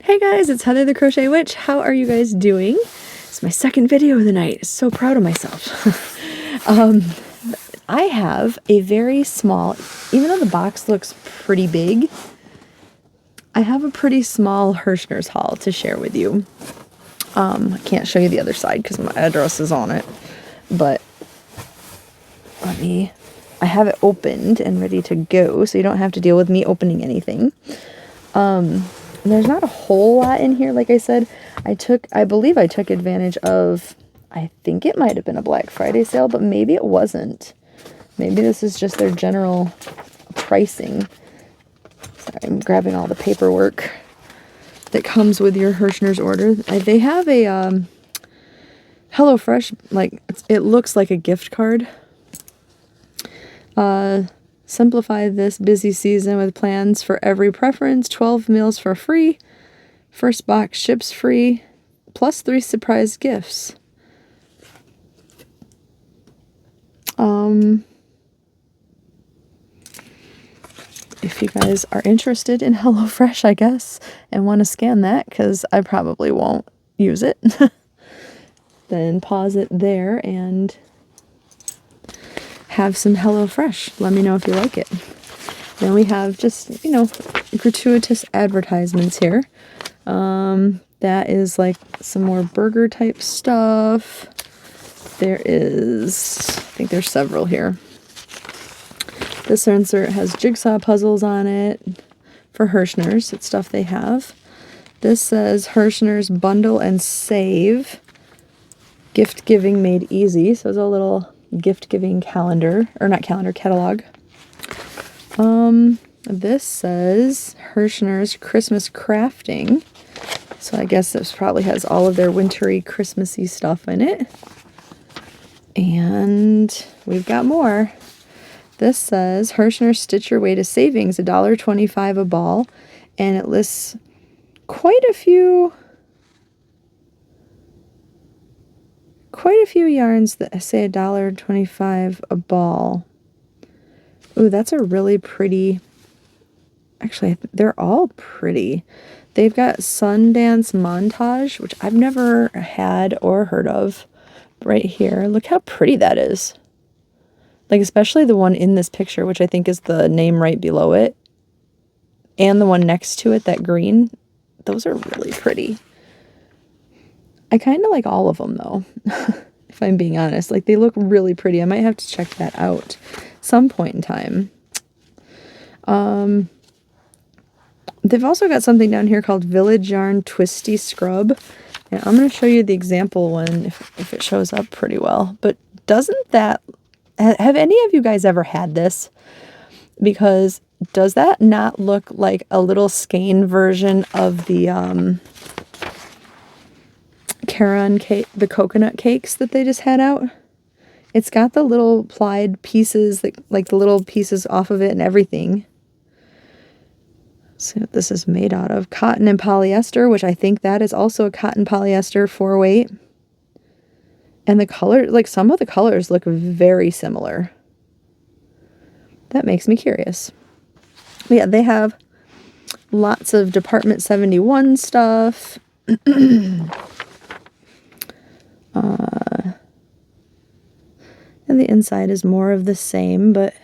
Hey guys, it's Heather the Crochet Witch. How are you guys doing? It's my second video of the night. So proud of myself. I have a very small, even though the box looks pretty big, I have a pretty small Herrschner's haul to share with you. I can't show you the other side because my address is on it, but I have it opened and ready to go so you don't have to deal with me opening anything. There's not a whole lot in here. Like I said, I believe I took advantage of, I think it might have been a Black Friday sale, but maybe it wasn't. Maybe this is just their general pricing. Sorry, I'm grabbing all the paperwork that comes with your Herrschner's order. They have a HelloFresh, like it looks like a gift card. Simplify this busy season with plans for every preference. 12 meals for free. First box ships free. Plus 3 surprise gifts. If you guys are interested in HelloFresh, I guess, and want to scan that, because I probably won't use it, then pause it there and have some HelloFresh. Let me know if you like it. Then we have just, gratuitous advertisements here. That is like some more burger type stuff. There is, I think there's several here. This insert has jigsaw puzzles on it for Herrschner's. It's stuff they have. This says Herrschner's Bundle and Save. Gift giving made easy. So it's a little gift giving calendar, or not calendar, catalog. This says Herrschner's Christmas Crafting. So I guess this probably has all of their wintry Christmassy stuff in it. And we've got more. This says Herrschner Stitch Your Way to Savings, $1.25 a ball, and it lists quite a few yarns that say $1.25 a ball. Ooh, that's a really pretty, actually, they're all pretty. They've got Sundance Montage, which I've never had or heard of, right here. Look how pretty that is. Like, especially the one in this picture, which I think is the name right below it. And the one next to it, that green. Those are really pretty. I kind of like all of them, though, if I'm being honest. Like, they look really pretty. I might have to check that out some point in time. They've also got something down here called Village Yarn Twisty Scrub. And I'm going to show you the example one if it shows up pretty well. But doesn't that... Have any of you guys ever had this? Because does that not look like a little skein version of the Caron cake, the coconut cakes that they just had out? It's got the little plied pieces, like the little pieces off of it and everything. So this is made out of cotton and polyester, which I think that is also a cotton polyester 4-weight. And the color, like some of the colors look very similar. That makes me curious. But yeah, they have lots of Department 71 stuff. And the inside is more of the same. But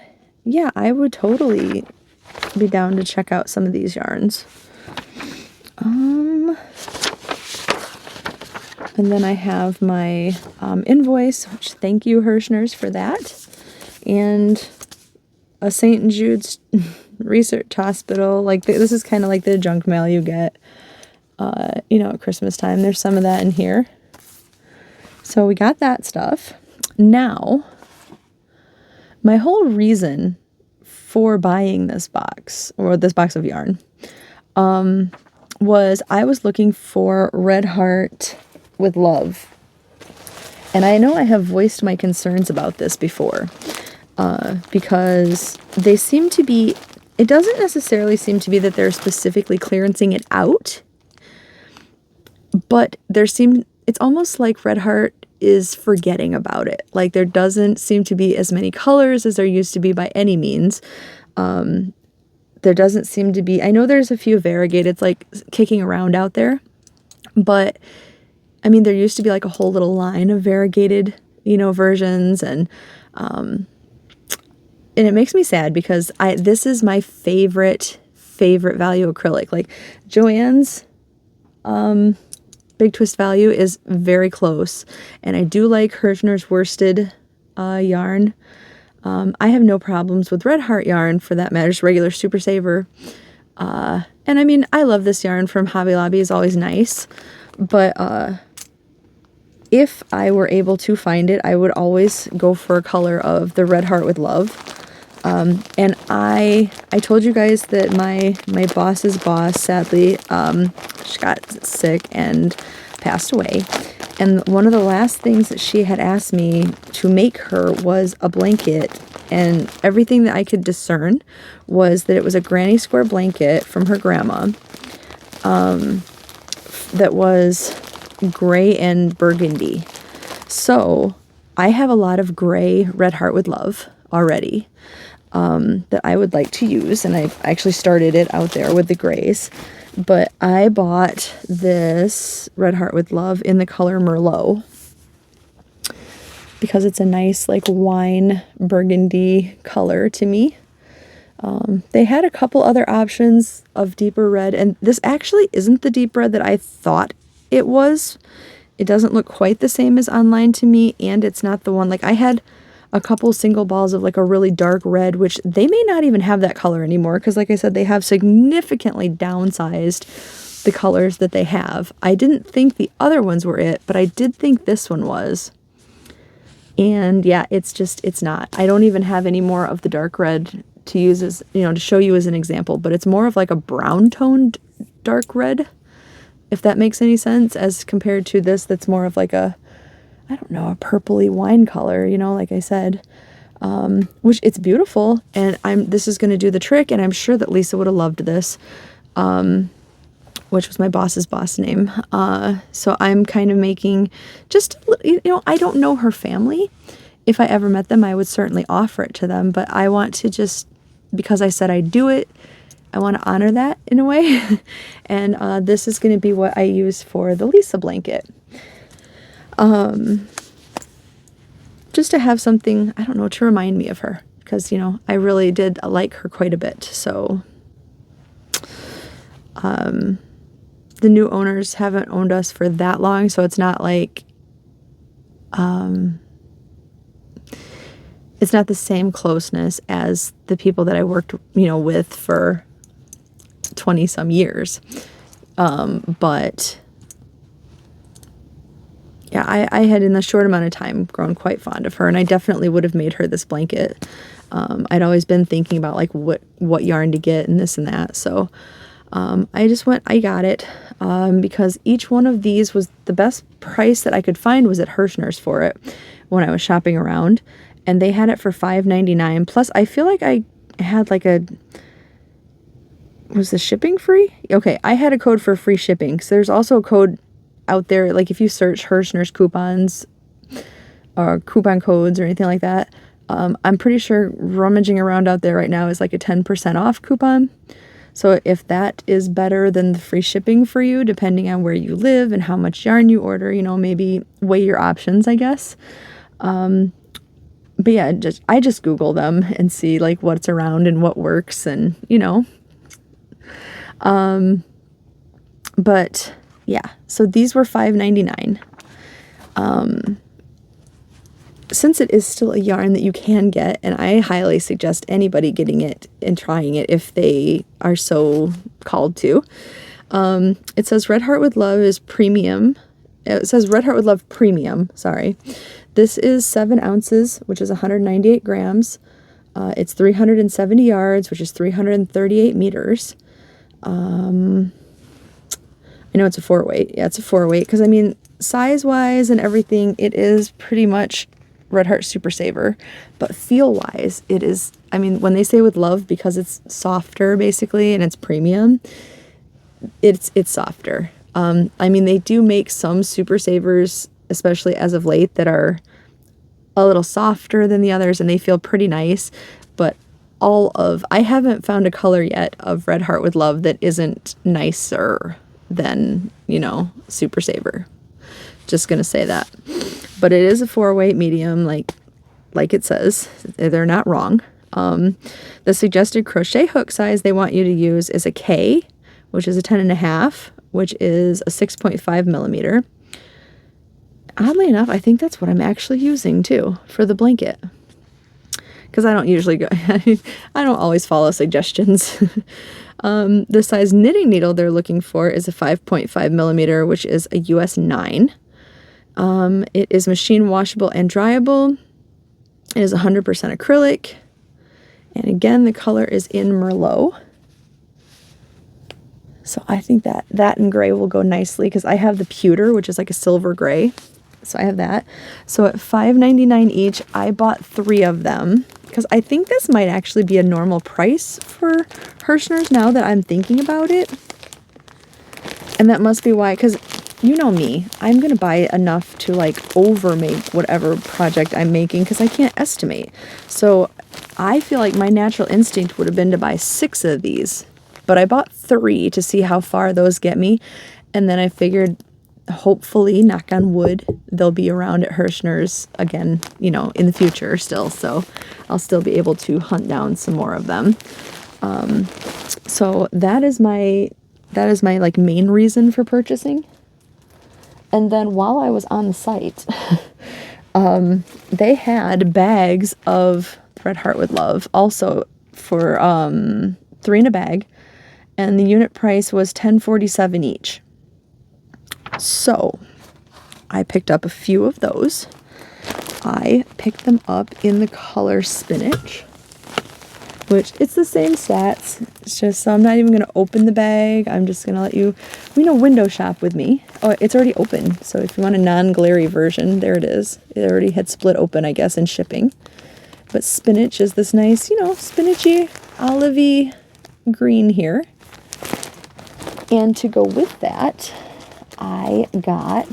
yeah, I would totally be down to check out some of these yarns. And then I have my invoice, which thank you, Herrschner's, for that. And a St. Jude's Research Hospital. Like, this is kind of like the junk mail you get, at Christmas time. There's some of that in here. So we got that stuff. Now, my whole reason for buying this box, or this box of yarn, was I was looking for Red Heart with Love. And I know I have voiced my concerns about this before, because they seem to be, it doesn't necessarily seem to be that they're specifically clearancing it out, but it's almost like Red Heart is forgetting about it. Like, there doesn't seem to be as many colors as there used to be by any means. there doesn't seem to be, I know there's a few variegateds like kicking around out there, but I mean, there used to be like a whole little line of variegated, you know, versions, and it makes me sad because this is my favorite value acrylic. Like Joann's Big Twist value is very close, and I do like Herrschner's worsted yarn. I have no problems with Red Heart yarn for that matter, just regular Super Saver. And I mean, I love this yarn from Hobby Lobby, is always nice, but if I were able to find it, I would always go for a color of the Red Heart with Love. And I told you guys that my boss's boss, sadly, she got sick and passed away. And one of the last things that she had asked me to make her was a blanket. And everything that I could discern was that it was a granny square blanket from her grandma that was gray and burgundy. So I have a lot of gray Red Heart with Love already that I would like to use, and I actually started it out there with the grays, but I bought this Red Heart with Love in the color Merlot because it's a nice like wine burgundy color to me. They had a couple other options of deeper red, and this actually isn't the deep red that I thought it was. It doesn't look quite the same as online to me, and it's not the one, like I had a couple single balls of like a really dark red, which they may not even have that color anymore, because like I said, they have significantly downsized the colors that they have. I didn't think the other ones were it, but I did think this one was. And yeah, it's not. I don't even have any more of the dark red to use as, you know, to show you as an example, but it's more of like a brown toned dark red, if that makes any sense, as compared to this that's more of like a, I don't know, a purpley wine color, you know, like I said, which it's beautiful, and this is going to do the trick, and I'm sure that Lisa would have loved this, which was my boss's boss name. So I'm kind of making just, you know, I don't know her family. If I ever met them, I would certainly offer it to them, but I want to just, because I said I'd do it, I want to honor that in a way. And this is going to be what I use for the Lisa blanket. Just to have something, I don't know, to remind me of her, because, you know, I really did like her quite a bit. So, the new owners haven't owned us for that long, so it's not like, it's not the same closeness as the people that I worked, you know, with for 20 some years. But yeah, I had in a short amount of time grown quite fond of her, and I definitely would have made her this blanket. I'd always been thinking about like what yarn to get and this and that. So I got it because each one of these was the best price that I could find was at Herrschner's for it when I was shopping around, and they had it for $5.99. Plus, I feel like I had like was the shipping free? Okay, I had a code for free shipping. So there's also a code out there, like if you search Herrschner's coupons or coupon codes or anything like that, I'm pretty sure rummaging around out there right now is like a 10% off coupon. So if that is better than the free shipping for you, depending on where you live and how much yarn you order, you know, maybe weigh your options, I guess. But yeah, I just Google them and see like what's around and what works, and you know. But yeah, so these were $5.99. Since it is still a yarn that you can get, and I highly suggest anybody getting it and trying it if they are so called to. It says Red Heart with Love is premium. It says Red Heart with Love Premium, sorry. This is 7 ounces, which is 198 grams. It's 370 yards, which is 338 meters. I know it's a 4-weight. Yeah, it's a 4-weight, because I mean, size-wise and everything, it is pretty much Red Heart Super Saver, but feel-wise, it is, I mean, when they say with love, because it's softer, basically, and it's premium, it's softer. I mean, they do make some Super Savers, especially as of late, that are a little softer than the others, and they feel pretty nice, but I haven't found a color yet of Red Heart with Love that isn't nicer than, you know, Super Saver. Just gonna say that. But it is a 4-weight medium, like it says. They're not wrong. The suggested crochet hook size they want you to use is a K, which is a 10.5, which is a 6.5 millimeter. Oddly enough, I think that's what I'm actually using too for the blanket. Because I don't usually go, I don't always follow suggestions. The size knitting needle they're looking for is a 5.5 millimeter, which is a US 9. It is machine washable and dryable. It is 100% acrylic. And again, the color is in Merlot. So I think that and gray will go nicely because I have the pewter, which is like a silver gray. So I have that. So at $5.99 each, I bought 3 of them because I think this might actually be a normal price for Herrschner's now that I'm thinking about it. And that must be why, because you know me, I'm going to buy enough to like overmake whatever project I'm making because I can't estimate. So I feel like my natural instinct would have been to buy 6 of these, but I bought 3 to see how far those get me. And then I figured, hopefully, knock on wood, they'll be around at Herrschner's again, you know, in the future still. So I'll still be able to hunt down some more of them. So that is my like main reason for purchasing. And then while I was on the site, they had bags of Red Heart with Love also for 3 in a bag, and the unit price was $10.47 each. So I picked up a few of those. I picked them up in the color spinach, which it's the same stats. It's just, so I'm not even going to open the bag. I'm just going to let you, window shop with me. Oh, it's already open. So if you want a non-glary version, there it is. It already had split open, I guess, in shipping. But spinach is this nice, spinachy, olivey green here. And to go with that, I got,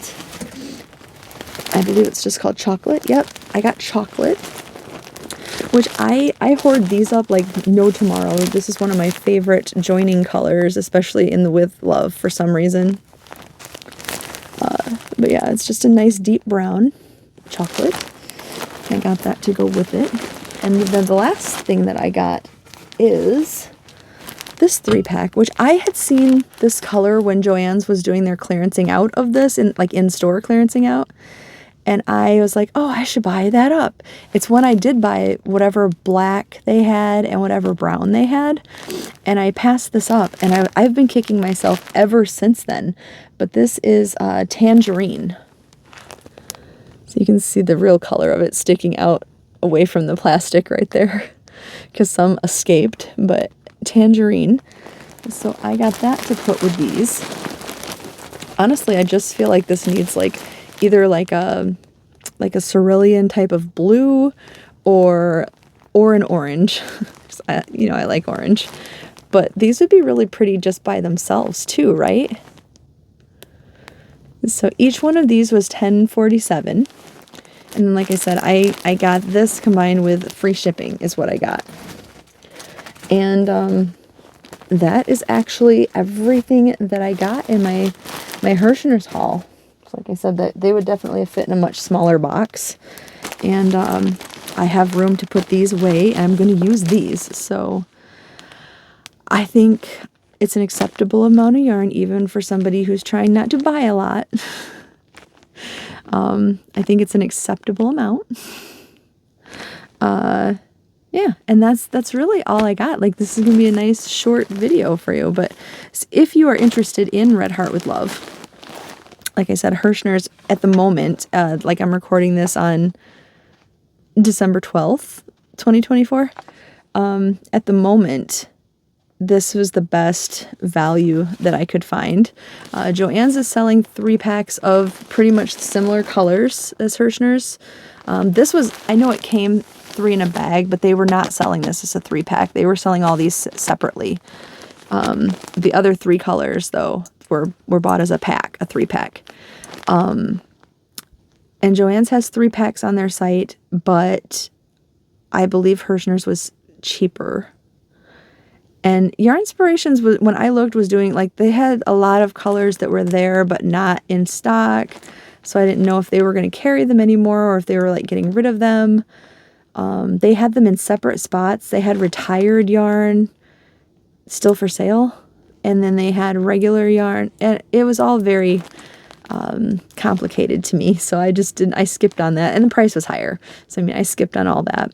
I believe it's just called chocolate. Yep, I got chocolate, which I hoard these up like no tomorrow. This is one of my favorite joining colors, especially in the With Love for some reason. But yeah, it's just a nice deep brown chocolate. I got that to go with it. And then the last thing that I got is this 3-pack, which I had seen this color when Joann's was doing their clearancing out of this, in-store clearancing out. And I was like, oh, I should buy that up. It's when I did buy whatever black they had and whatever brown they had. And I passed this up. And I've been kicking myself ever since then. But this is tangerine. So you can see the real color of it sticking out away from the plastic right there. Because some escaped. But tangerine. So I got that to put with these. Honestly, I just feel like this needs either like a cerulean type of blue or an orange. I like orange. But these would be really pretty just by themselves too, right? So each one of these was $10.47. And then like I said, I got this combined with free shipping is what I got. And that is actually everything that I got in my Herrschner's haul. Like I said, that they would definitely fit in a much smaller box. And I have room to put these away, and I'm going to use these. So I think it's an acceptable amount of yarn, even for somebody who's trying not to buy a lot. I think it's an acceptable amount. Yeah, and that's really all I got. Like, this is going to be a nice short video for you. But if you are interested in Red Heart with Love, like I said, Herrschner's at the moment, like I'm recording this on December 12th, 2024. At the moment, this was the best value that I could find. Joann's is selling 3-packs of pretty much similar colors as Herrschner's. This was, I know it came 3 in a bag, but they were not selling this as a 3-pack. They were selling all these separately. The other 3 colors, though, were bought as a pack, a 3-pack. And Joann's has 3-packs on their site, but I believe Herrschner's was cheaper. And Yarn Inspirations, was, when I looked, was doing, like, they had a lot of colors that were there but not in stock. So I didn't know if they were going to carry them anymore or if they were, like, getting rid of them. They had them in separate spots. They had retired yarn still for sale. And then they had regular yarn. And it was all very complicated to me. So I just didn't, I skipped on that. And the price was higher. So, I mean, I skipped on all that.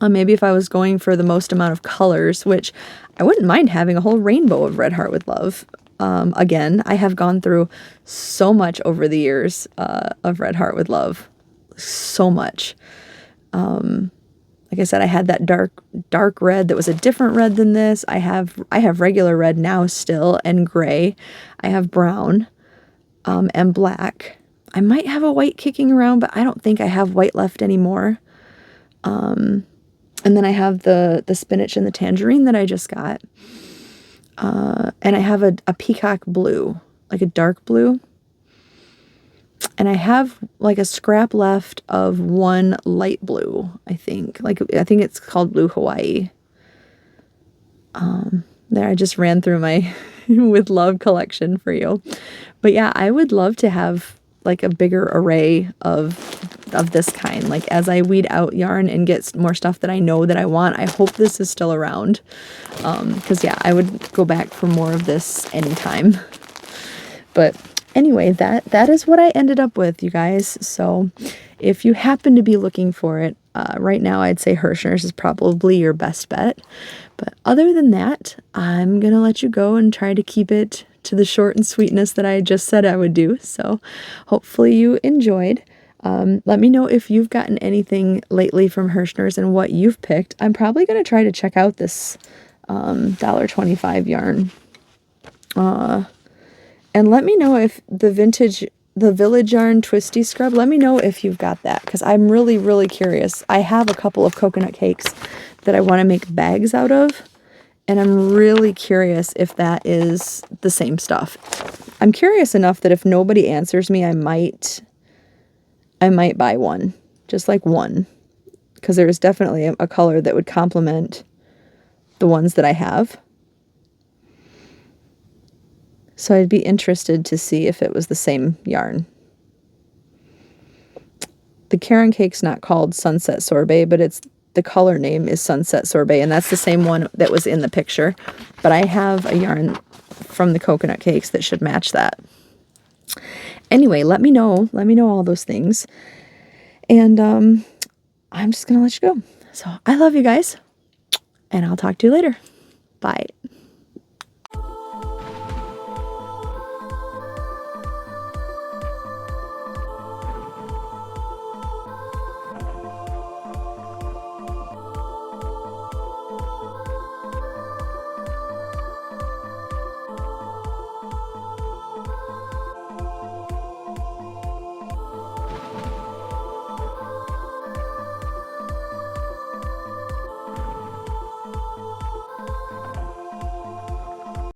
Maybe if I was going for the most amount of colors, which I wouldn't mind having a whole rainbow of Red Heart with Love. Again, I have gone through so much over the years of Red Heart with Love. So much. Like I said, I had that dark red that was a different red than this. I have regular red now still, and gray. I have brown and black. I might have a white kicking around, but I don't think I have white left anymore. And then I have the spinach and the tangerine that I just got. And I have a peacock blue, like a dark blue. And I have like a scrap left of one light blue, I think. I think it's called Blue Hawaii. There, I just ran through my With Love collection for you. But yeah, I would love to have like a bigger array of this kind. Like, as I weed out yarn and get more stuff that I know that I want, I hope this is still around. Because yeah, I would go back for more of this anytime. But anyway, that is what I ended up with, you guys. So if you happen to be looking for it, right now I'd say Herrschner's is probably your best bet. But other than that, I'm going to let you go and try to keep it to the short and sweetness that I just said I would do. So hopefully you enjoyed. Let me know if you've gotten anything lately from Herrschner's and what you've picked. I'm probably going to try to check out this $1.25 yarn. And let me know if the Village Yarn Twisty Scrub, let me know if you've got that, because I'm really, really curious. I have a couple of coconut cakes that I want to make bags out of, and I'm really curious if that is the same stuff. I'm curious enough that if nobody answers me, I might buy one, just like one, because there's definitely a color that would complement the ones that I have. So I'd be interested to see if it was the same yarn. The Caron Cake's not called Sunset Sorbet, but the color name is Sunset Sorbet, and that's the same one that was in the picture. But I have a yarn from the coconut cakes that should match that. Anyway, let me know all those things. And I'm just going to let you go. So I love you guys, and I'll talk to you later. Bye.